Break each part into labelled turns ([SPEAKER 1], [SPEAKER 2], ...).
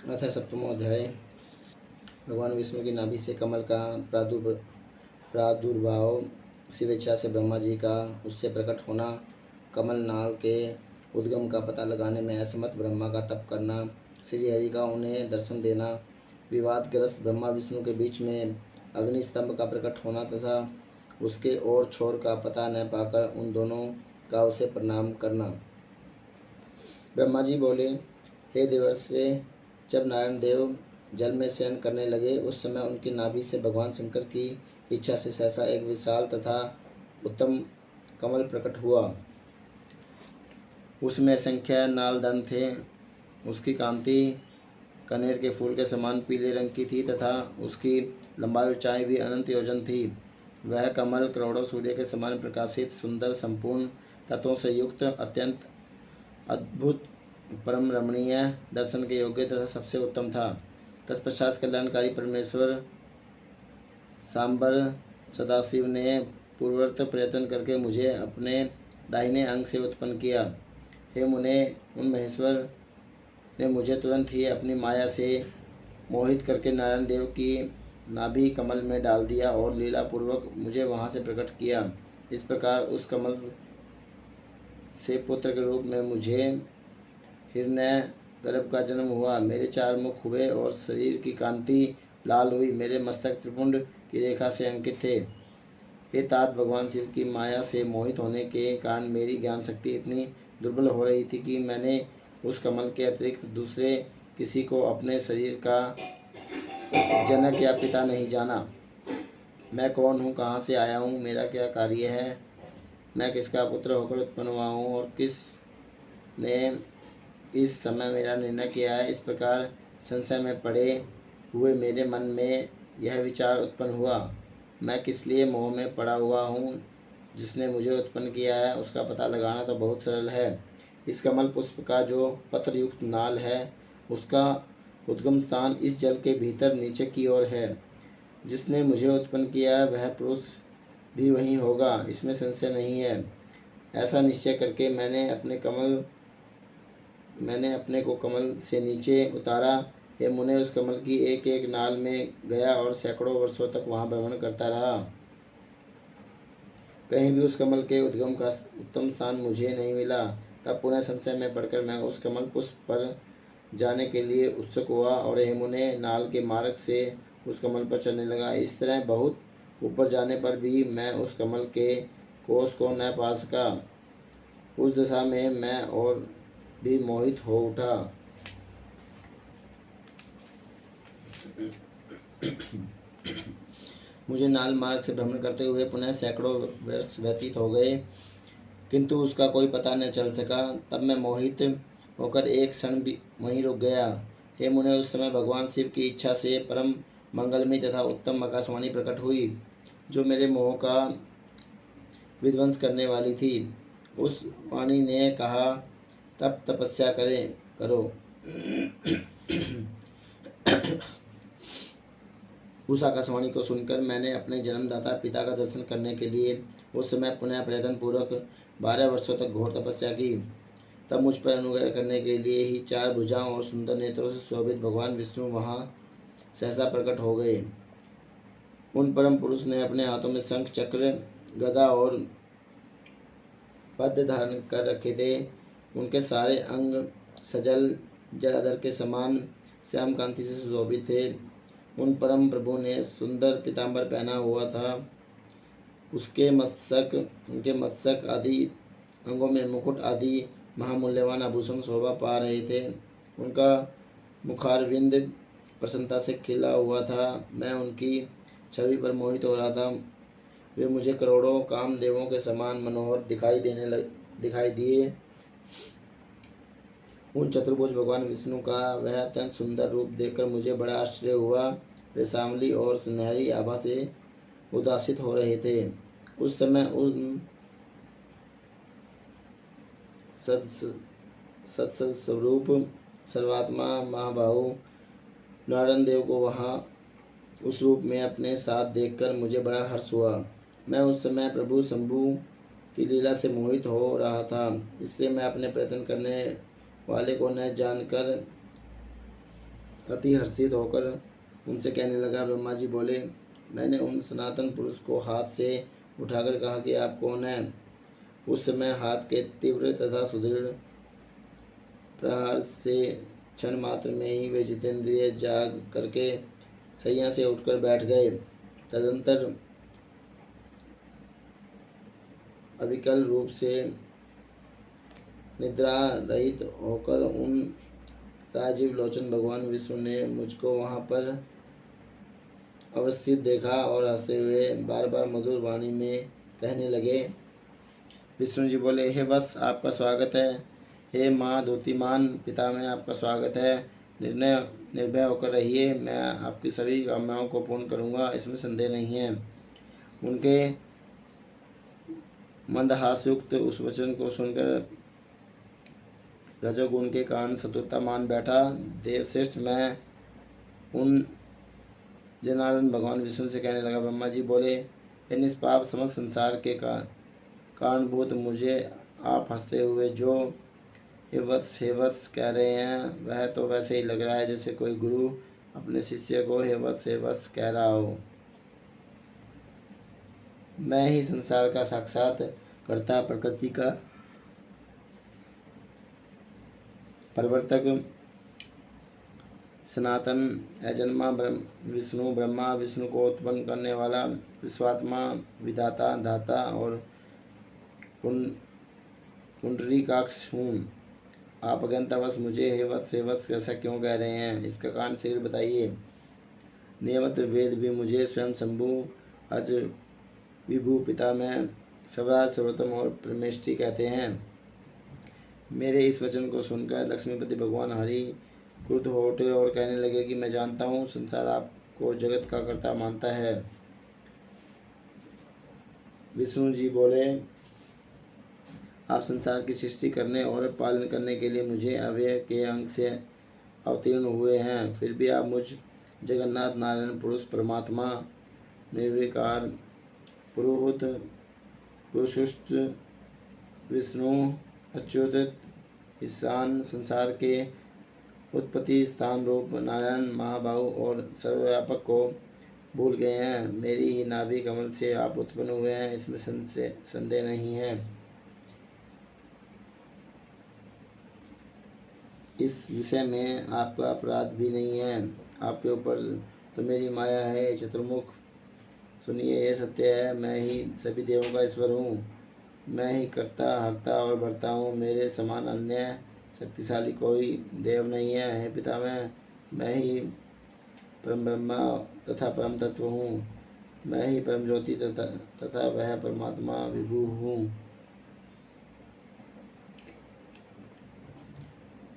[SPEAKER 1] अथ सप्तमोऽध्याय। भगवान विष्णु की नाभि से कमल का प्रादुर्भाव, शिवेच्छा से ब्रह्मा जी का उससे प्रकट होना, कमल नाल के उद्गम का पता लगाने में असमर्थ ब्रह्मा का तप करना, श्री हरि का उन्हें दर्शन देना, विवादग्रस्त ब्रह्मा विष्णु के बीच में अग्नि स्तंभ का प्रकट होना तथा उसके ओर छोर का पता न पाकर उन दोनों का उसे प्रणाम करना। ब्रह्मा जी बोले, हे देवर्षि, जब नारायण देव जल में शयन करने लगे उस समय उनकी नाभि से भगवान शंकर की इच्छा से सहसा एक विशाल तथा उत्तम कमल प्रकट हुआ। उसमें असंख्य नालदंड थे। उसकी कांति कनेर के फूल के समान पीले रंग की थी तथा उसकी लंबाई ऊंचाई भी अनंत योजन थी। वह कमल करोड़ों सूर्य के समान प्रकाशित, सुंदर, संपूर्ण तत्वों से युक्त, अत्यंत अद्भुत, परम रमणीय, दर्शन के योग्य तथा सबसे उत्तम था। तत्पश्चात कल्याणकारी परमेश्वर सांबर सदाशिव ने पूर्ववत प्रयत्न करके मुझे अपने दाहिने अंग से उत्पन्न किया। हे मुने, उन महेश्वर ने मुझे तुरंत ही अपनी माया से मोहित करके नारायण देव की नाभि कमल में डाल दिया और लीलापूर्वक मुझे वहाँ से प्रकट किया। इस प्रकार उस कमल से पुत्र के रूप में मुझे हिरण्य गर्भ का जन्म हुआ। मेरे 4 मुख हुए और शरीर की कांति लाल हुई। मेरे मस्तक त्रिपुंड की रेखा से अंकित थे। हे तात, भगवान शिव की माया से मोहित होने के कारण मेरी ज्ञान शक्ति इतनी दुर्बल हो रही थी कि मैंने उस कमल के अतिरिक्त दूसरे किसी को अपने शरीर का जनक या पिता नहीं जाना। मैं कौन हूँ, कहाँ से आया हूँ, मेरा क्या कार्य है, मैं किसका पुत्र होकर उत्पन्न हुआ हूँ और किस ने इस समय मेरा निर्णय किया है। इस प्रकार संशय में पड़े हुए मेरे मन में यह विचार उत्पन्न हुआ, मैं किस लिए मोह में पड़ा हुआ हूँ। जिसने मुझे उत्पन्न किया है उसका पता लगाना तो बहुत सरल है। इस कमल पुष्प का जो पत्र युक्त नाल है उसका उद्गम स्थान इस जल के भीतर नीचे की ओर है। जिसने मुझे उत्पन्न किया है वह पुरुष भी वही होगा, इसमें संशय नहीं है। ऐसा निश्चय करके मैंने अपने को कमल से नीचे उतारा। हे मुने, उस कमल की एक एक नाल में गया और सैकड़ों वर्षों तक वहाँ भ्रमण करता रहा। कहीं भी उस कमल के उद्गम का उत्तम स्थान मुझे नहीं मिला। तब पुनः संशय में पड़कर मैं उस कमल पुष्प पर जाने के लिए उत्सुक हुआ और हे मुने, नाल के मार्ग से उस कमल पर चलने लगा। इस तरह बहुत ऊपर जाने पर भी मैं उस कमल के कोष को न पा सका। उस दशा में मैं और भी मोहित हो उठा। मुझे नाल मार्ग से भ्रमण करते हुए पुनः सैकड़ों वर्ष व्यतीत हो गए, किंतु उसका कोई पता न चल सका। तब मैं मोहित होकर एक क्षण भी वहीं रुक गया। हे मुने, उस समय भगवान शिव की इच्छा से परम मंगलमयी तथा उत्तम आकाशवाणी प्रकट हुई, जो मेरे मोह का विध्वंस करने वाली थी। उस वाणी ने कहा, तब तपस्या करो। उस आकाशवाणी को सुनकर मैंने अपने जन्मदाता पिता का दर्शन करने के लिए उस समय पुनः प्रयत्न पूर्वक 12 वर्षों तक घोर तपस्या की। तब मुझ पर अनुग्रह करने के लिए ही 4 भुजाओं और सुंदर नेत्रों से शोभित भगवान विष्णु वहाँ सहसा प्रकट हो गए। उन परम पुरुष ने अपने हाथों में शंख, चक्र, गदा और पद्म धारण कर रखे थे। उनके सारे अंग सजल जलाधर के समान श्याम कांति से सुशोभित थे। उन परम प्रभु ने सुंदर पीताम्बर पहना हुआ था। उनके मस्तक आदि अंगों में मुकुट आदि महामूल्यवान आभूषण शोभा पा रहे थे। उनका मुखारविंद प्रसन्नता से खिला हुआ था। मैं उनकी छवि पर मोहित हो रहा था। वे मुझे करोड़ों कामदेवों के समान मनोहर दिखाई दिए। उन चतुर्भुज भगवान विष्णु का वह अत्यंत सुंदर रूप देखकर मुझे बड़ा आश्चर्य हुआ। वे सांवली और सुनहरी आभा से उदासित हो रहे थे। उस समय उन सत्स्वरूप सर्वात्मा महाबाहु नारायण देव को वहाँ उस रूप में अपने साथ देखकर मुझे बड़ा हर्ष हुआ। मैं उस समय प्रभु शंभु की लीला से मोहित हो रहा था, इसलिए मैं अपने प्रयत्न करने वाले को न जानकर अति हर्षित होकर उनसे कहने लगा। ब्रह्मा जी बोले, मैंने उन सनातन पुरुष को हाथ से उठाकर कहा कि आप कौन हैं। उस समय हाथ के तीव्र तथा सुदृढ़ प्रहार से क्षण मात्र में ही वे जितेंद्रिय जाग करके सैया से उठकर बैठ गए। तदंतर अविकल रूप से निद्रा रहित होकर उन राजीव लोचन भगवान विष्णु ने मुझको वहाँ पर अवस्थित देखा और हंसते हुए बार बार मधुर वाणी में कहने लगे। विष्णु जी बोले, हे वत्स, आपका स्वागत है। हे माँ धोतीमान, पिता में आपका स्वागत है। निर्भय होकर रहिए, मैं आपकी सभी कामनाओं को पूर्ण करूँगा, इसमें संदेह नहीं है। उनके मंदहासयुक्त उस वचन को सुनकर रजोगुण के कारण शत्रुता मान बैठा देवश्रेष्ठ मैं उन जनार्दन भगवान विष्णु से कहने लगा। ब्रह्मा जी बोले, हे निष्पाप समस्त संसार के कारणभूत, मुझे आप हंसते हुए जो हे वत्स कह रहे हैं वह तो वैसे ही लग रहा है जैसे कोई गुरु अपने शिष्य को हे वत्स कह रहा हो। मैं ही संसार का साक्षात कर्ता, प्रकृति का प्रवर्तक, सनातन अजन्मा विष्णु ब्रह्मा, विष्णु को उत्पन्न करने वाला विश्वात्मा, विधाता, दाता और पुंडरीकाक्ष हूँ। आप अज्ञानतावश मुझे हे वत्स ऐसा क्यों कह रहे हैं? इसका कारण शीघ्र बताइए। नियमित वेद भी मुझे स्वयं शंभु, अज, विभु, पिता में सर्वराज, सर्वोत्तम और परमेष्टि कहते हैं। मेरे इस वचन को सुनकर लक्ष्मीपति भगवान हरि क्रुद्ध हो उठे और कहने लगे कि मैं जानता हूँ संसार आपको जगत का कर्ता मानता है। विष्णु जी बोले, आप संसार की सृष्टि करने और पालन करने के लिए मुझे अव्यय के अंग से अवतीर्ण हुए हैं, फिर भी आप मुझ जगन्नाथ नारायण पुरुष परमात्मा, निर्विकार पुरोहित पुरुषुष्ट विष्णु, अच्युत ईशान, संसार के उत्पत्ति स्थान रूप नारायण महाबाहु और सर्वव्यापक को भूल गए हैं। मेरी ही नाभि कमल से आप उत्पन्न हुए हैं, इसमें संदेह नहीं है। इस विषय में आपका अपराध भी नहीं है। आपके ऊपर तो मेरी माया है चतुर्मुख। सुनिए, यह सत्य है, मैं ही सभी देवों का ईश्वर हूँ। मैं ही कर्ता, हर्ता और भर्ता हूँ। मेरे समान अन्य शक्तिशाली कोई देव नहीं है। हे पिता, मैं ही परम ब्रह्मा तथा परम तत्व हूँ। मैं ही परम ज्योति तथा वह परमात्मा विभु हूँ।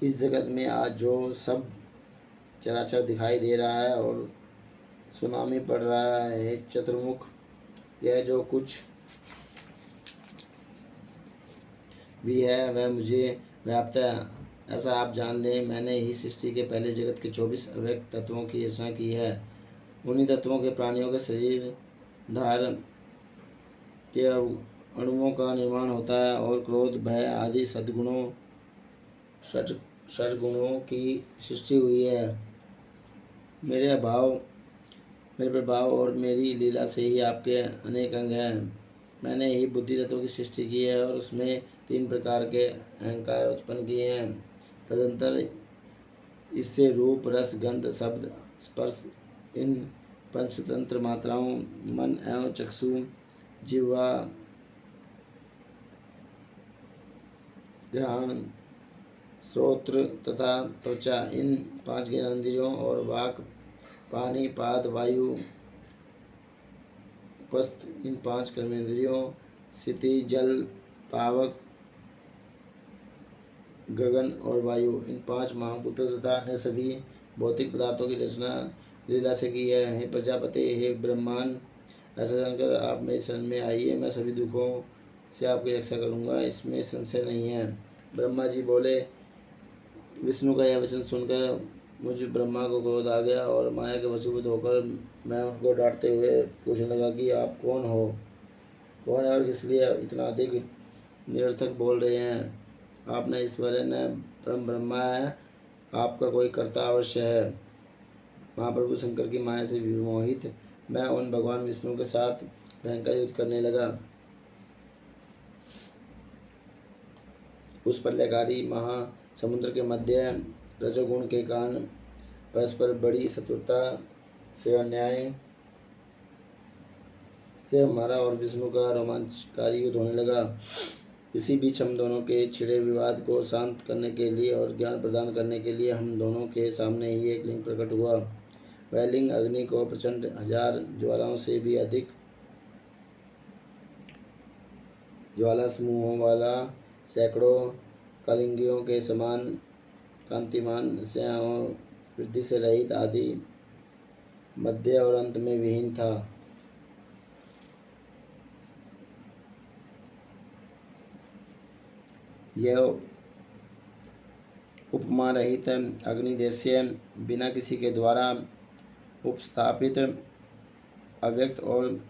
[SPEAKER 1] इस जगत में आज जो सब चराचर दिखाई दे रहा है और सुनामी पड़ रहा है, चतुर्मुख, यह जो कुछ भी है वह मुझे व्याप्त है, ऐसा आप जान लें। मैंने ही सृष्टि के पहले जगत के 24 अव्यक्त तत्वों की रचना की है। उन्हीं तत्वों के प्राणियों के शरीर धार के अणुओं का निर्माण होता है और क्रोध, भय आदि सद्गुणों षड्गुणों की सृष्टि हुई है। मेरे प्रभाव और मेरी लीला से ही आपके अनेक अंग हैं। मैंने ही बुद्धि तत्वों की सृष्टि की है और उसमें 3 प्रकार के अहंकार उत्पन्न किए हैं। तदंतर इससे रूप, रस, गंध, शब्द, स्पर्श, इन पंचतंत्र मात्राओं, मन एवं चक्षु, जिह्वा, घ्राण, श्रोत्र तथा त्वचा, इन 5 ज्ञानेंद्रियों और वाक, पानी, पाद, वायु, उपस्थ, इन 5 कर्मेंद्रियों, क्षिति, जल, पावक, गगन और वायु, इन 5 महाभूतों तथा अन्य सभी भौतिक पदार्थों की रचना लीला से की है। हे प्रजापति, हे ब्रह्मांड, ऐसा जानकर आप मेरी शरण में आइए। मैं सभी दुखों से आपकी रक्षा करूँगा, इसमें संशय नहीं है। ब्रह्मा जी बोले। विष्णु का यह वचन सुनकर मुझे ब्रह्मा को क्रोध आ गया और माया के वशीभूत होकर मैं उनको डांटते हुए पूछने लगा कि आप कौन है और किस लिए इतना अधिक निरर्थक बोल रहे हैं। आप न ईश्वर है न परम ब्रह्मा है, आपका कोई कर्ता अवश्य है। महाप्रभु शंकर की माया से विमोहित मैं उन भगवान विष्णु के साथ भयंकर युद्ध करने लगा। उस प्रलयकारी महासमुद्र के मध्य रजोगुण के कारण परस्पर बड़ी शत्रुता से अन्याय से हमारा और विष्णु का रोमांचकारी युद्ध होने लगा। इसी बीच हम दोनों के छिड़े विवाद को शांत करने के लिए और ज्ञान प्रदान करने के लिए हम दोनों के सामने ही एक लिंग प्रकट हुआ। वह लिंग अग्नि को प्रचंड 1000 ज्वालाओं से भी अधिक ज्वाला समूहों वाला, सैकड़ों कलिंगियों के समान कांतिमान, स्याओं वृद्धि से रहित, आदि मध्य और अंत में विहीन था। यह उपमा रहित अग्निदेशीय बिना किसी के द्वारा उपस्थापित अव्यक्त और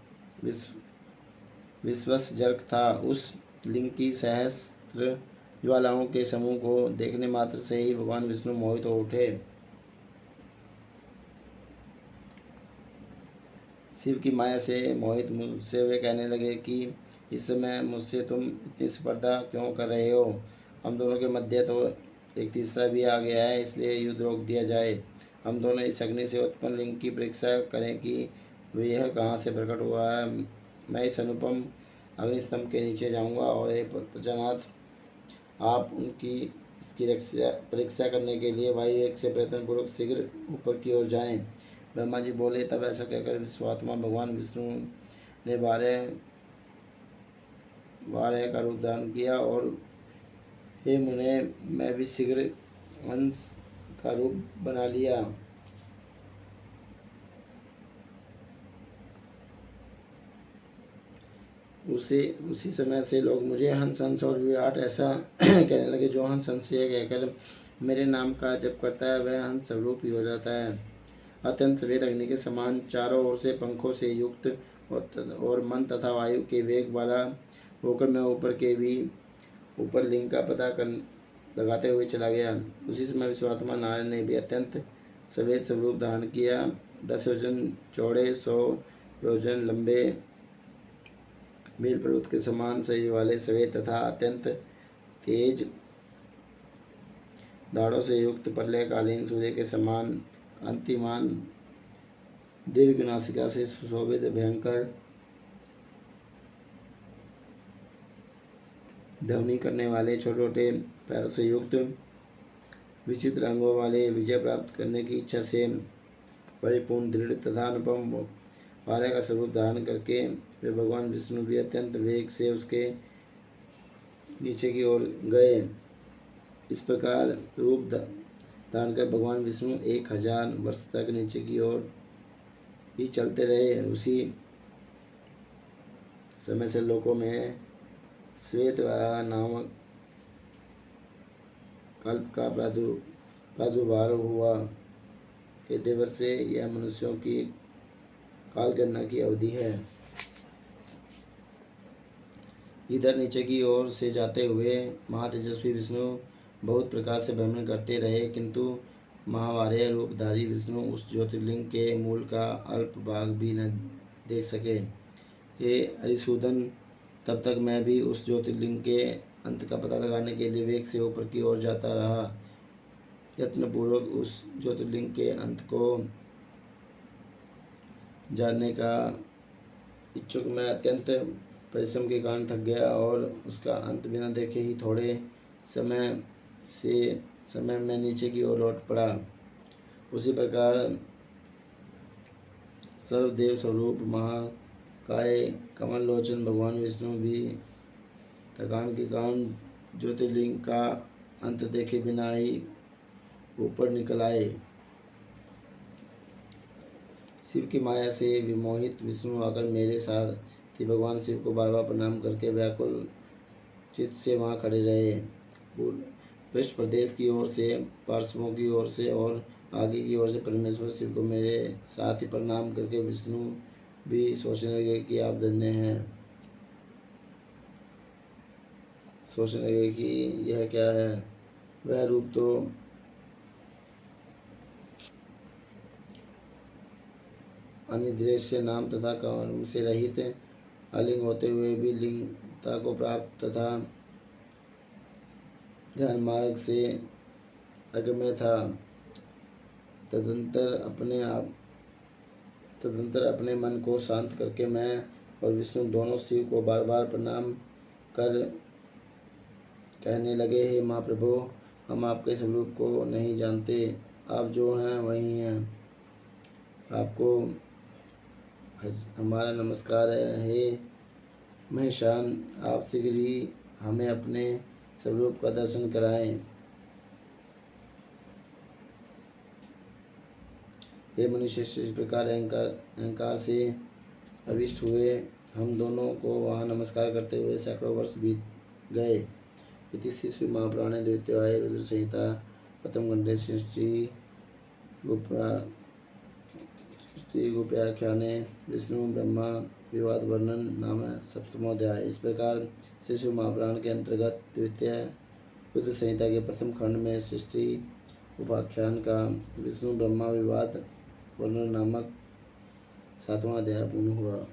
[SPEAKER 1] विश्वसजनक था। उस लिंग की सहस्त्र ज्वालाओं के समूह को देखने मात्र से ही भगवान विष्णु मोहित हो उठे। शिव की माया से मोहित मुझसे वे कहने लगे कि इस समय मुझसे तुम इतनी स्पर्धा क्यों कर रहे हो? हम दोनों के मध्य तो एक तीसरा भी आ गया है, इसलिए युद्ध रोक दिया जाए। हम दोनों इस अग्नि से उत्पन्न लिंग की परीक्षा करें कि यह कहाँ से प्रकट हुआ है। मैं इस अनुपम अग्निस्तंभ के नीचे जाऊंगा और हे प्रजानाथ, आप उनकी इसकी परीक्षा करने के लिए वायुवेग से प्रयत्नपूर्वक शीघ्र ऊपर की ओर जाएं। ब्रह्मा जी बोले। तब ऐसा कहकर विश्वात्मा भगवान विष्णु ने 12 का रूप धारण किया और हे मुने, मैं भी शीघ्र हंस का रूप बना लिया। उसी समय से लोग मुझे हंस हंस और विराट ऐसा कहने लगे। जो हंस हंस ये कहकर मेरे नाम का जप करता है वह हंस स्वरूप ही हो जाता है। अत्यंत सफेद अग्नि के समान चारों ओर से पंखों से युक्त और मन तथा वायु के वेग वाला होकर मैं ऊपर लिंग का पता लगाते हुए चला गया। उसी समय विश्वात्मा नारायण ने भी अत्यंत सफेद स्वरूप धारण किया। 10 योजन चौड़े, 100 योजन लंबे, मील पर्वत के समान शरीर वाले सफेद तथा अत्यंत तेज दाढ़ों से युक्त प्रलयकालीन सूर्य के समान कांतिमान, दीर्घ नासिका से सुशोभित, भयंकर ध्वनि करने वाले, छोटे छोटे पैरों से युक्त, विचित्र अंगों वाले, विजय प्राप्त करने की इच्छा से परिपूर्ण, दृढ़ तथा अनुपम 12 का स्वरूप धारण करके वे भगवान विष्णु भी अत्यंत वेग से उसके नीचे की ओर गए। इस प्रकार रूप धारण कर भगवान विष्णु 1000 वर्ष तक नीचे की ओर ही चलते रहे। उसी समय से लोकों में श्वेतवारा नामक कल्प का प्रादुर्भाव हुआ। ये देवर्ष से यह मनुष्यों की कालगणना की अवधि है। इधर नीचे की ओर से जाते हुए महातेजस्वी विष्णु बहुत प्रकार से भ्रमण करते रहे, किंतु महावार्य रूपधारी विष्णु उस ज्योतिर्लिंग के मूल का अल्प भाग भी न देख सके। हे अरिसूदन, तब तक मैं भी उस ज्योतिर्लिंग के अंत का पता लगाने के लिए वेग से ऊपर की ओर जाता रहा। यत्नपूर्वक उस ज्योतिर्लिंग के अंत को जानने का इच्छुक मैं अत्यंत परिश्रम के कारण थक गया और उसका अंत बिना देखे ही थोड़े समय में नीचे की ओर लौट पड़ा। उसी प्रकार सर्वदेव स्वरूप महाकाय कमल लोचन भगवान विष्णु भी थकान के कारण ज्योतिर्लिंग का अंत देखे बिना ही ऊपर निकल आए। शिव की माया से विमोहित विष्णु आकर मेरे साथ ही भगवान शिव को बार बार प्रणाम करके व्याकुल चित्त से वहाँ खड़े रहे। पृष्ठ प्रदेश की ओर से, पार्श्वों की ओर से और आगे की ओर से परमेश्वर शिव को मेरे साथ ही प्रणाम करके विष्णु भी सोचने लगे कि आप धन्य हैं। सोचने लगे कि यह क्या है, वह रूप तो अनिर्देश्य नाम तथा कर्म से रहित, अलिंग होते हुए भी लिंगता को प्राप्त तथा ध्यान मार्ग से अगम्य था। तदंतर अपने मन को शांत करके मैं और विष्णु दोनों शिव को बार बार प्रणाम कर कहने लगे, हे महाप्रभु, हम आपके स्वरूप को नहीं जानते, आप जो हैं वही हैं, आपको हमारा नमस्कार है। हे महेशान, आप शीघ्र ही हमें अपने स्वरूप का दर्शन कराएं। हे मनुष्यश्रेष्ठ, इस प्रकार अहंकार से अविष्ट हुए हम दोनों को वहाँ नमस्कार करते हुए सैकड़ों वर्ष बीत गए। इति श्री महापुराणे द्वितीयाय रुद्र संहिता प्रथम खंडे सृष्टि गुप्याख्याने विष्णु ब्रह्मा विवाद वर्णन नाम सप्तमोध्याय। इस प्रकार श्री शिव महापुराण के अंतर्गत द्वितीय रुद्र संहिता के प्रथम खंड में सृष्टि उपाख्यान का विष्णु ब्रह्मा विवाद वर्णन नामक 7वां अध्याय पूर्ण हुआ।